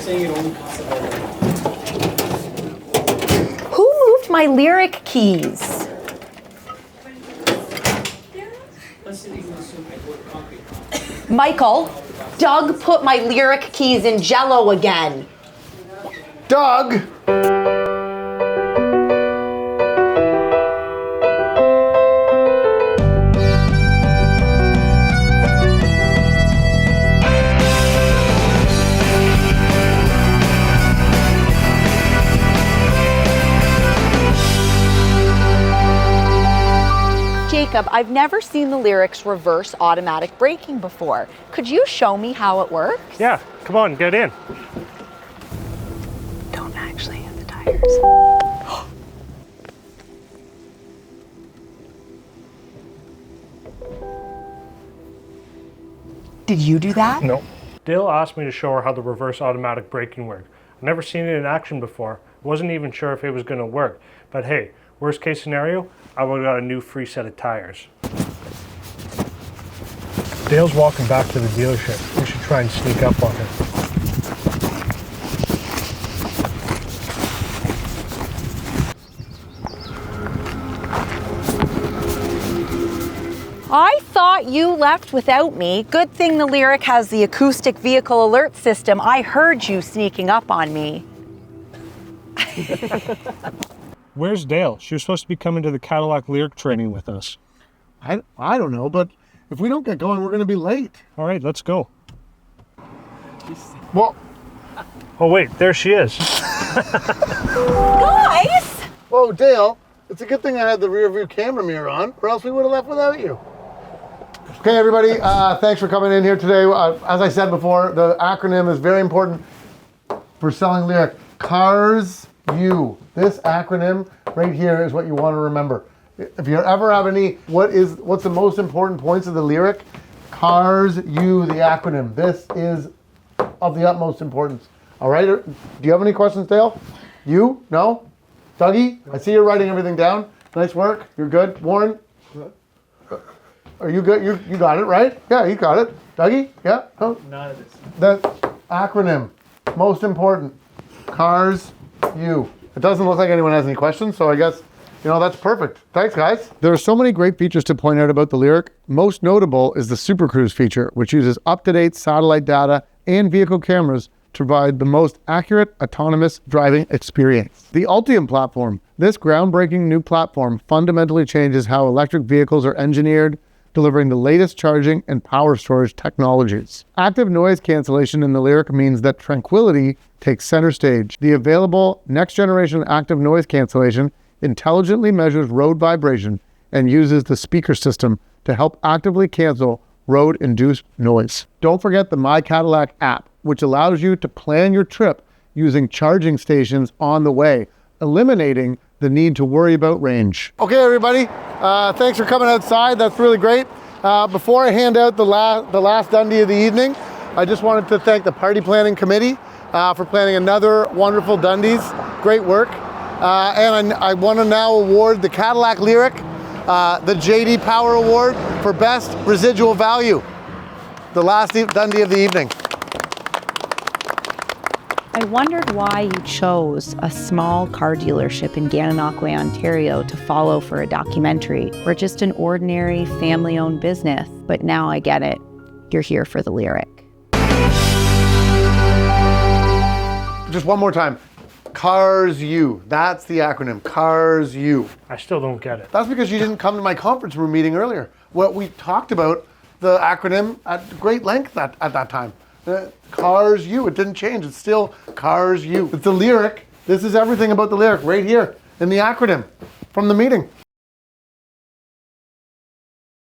saying it only costs $1. Who moved my Lyriq keys? Michael, Doug put my Lyriq keys in Jell-O again. Doug! Jacob, I've never seen the Lyriq's reverse automatic braking before. Could you show me how it works? Yeah, come on, get in. Don't actually hit the tires. Did you do that? No. Dale asked me to show her how the reverse automatic braking worked. I've never seen it in action before. Wasn't even sure if it was going to work. But hey, worst case scenario, I would have got a new free set of tires. Dale's walking back to the dealership. We should try and sneak up on her. I thought you left without me. Good thing the Lyriq has the acoustic vehicle alert system. I heard you sneaking up on me. Where's Dale? She was supposed to be coming to the Cadillac Lyriq training with us. I don't know, but if we don't get going, we're going to be late. All right, let's go. Well, Oh wait, there she is. Guys! whoa, Dale, it's a good thing I had the rear view camera mirror on, or else we would have left without you. Okay, everybody, thanks for coming in here today. As I said before, the acronym is very important for selling Lyriq. Cars U. This acronym right here is what you want to remember. If you ever have any, what's the most important points of the Lyriq? Cars U, the acronym. This is of the utmost importance. All right, do you have any questions, Dale? You? No? Dougie? I see you're writing everything down. Nice work. You're good. Warren? Are you good? You got it, right? Yeah, you got it. Dougie? Yeah? Oh. None of this. That acronym, most important. Cars U. It doesn't look like anyone has any questions, so I guess, that's perfect. Thanks, guys. There are so many great features to point out about the Lyriq. Most notable is the Super Cruise feature, which uses up-to-date satellite data and vehicle cameras to provide the most accurate autonomous driving experience. The Ultium platform. This groundbreaking new platform fundamentally changes how electric vehicles are engineered, delivering the latest charging and power storage technologies. Active noise cancellation in the Lyriq means that tranquility takes center stage. The available next-generation active noise cancellation intelligently measures road vibration and uses the speaker system to help actively cancel road-induced noise. Don't forget the My Cadillac app, which allows you to plan your trip using charging stations on the way, eliminating the need to worry about range. Okay, everybody, thanks for coming outside. That's really great. Before I hand out the last Dundee of the evening, I just wanted to thank the Party Planning Committee for planning another wonderful Dundies. Great work. And I want to now award the Cadillac Lyriq, the JD Power Award for Best Residual Value. The last Dundee of the evening. I wondered why you chose a small car dealership in Gananoque, Ontario to follow for a documentary. We're just an ordinary family-owned business, but now I get it. You're here for the Lyriq. Just one more time. Cars U. That's the acronym. Cars U. I still don't get it. That's because you didn't come to my conference room meeting earlier. Well, we talked about the acronym at great length at that time. Cars U. It didn't change. It's still Cars U. It's the Lyriq. This is everything about the Lyriq right here in the acronym from the meeting.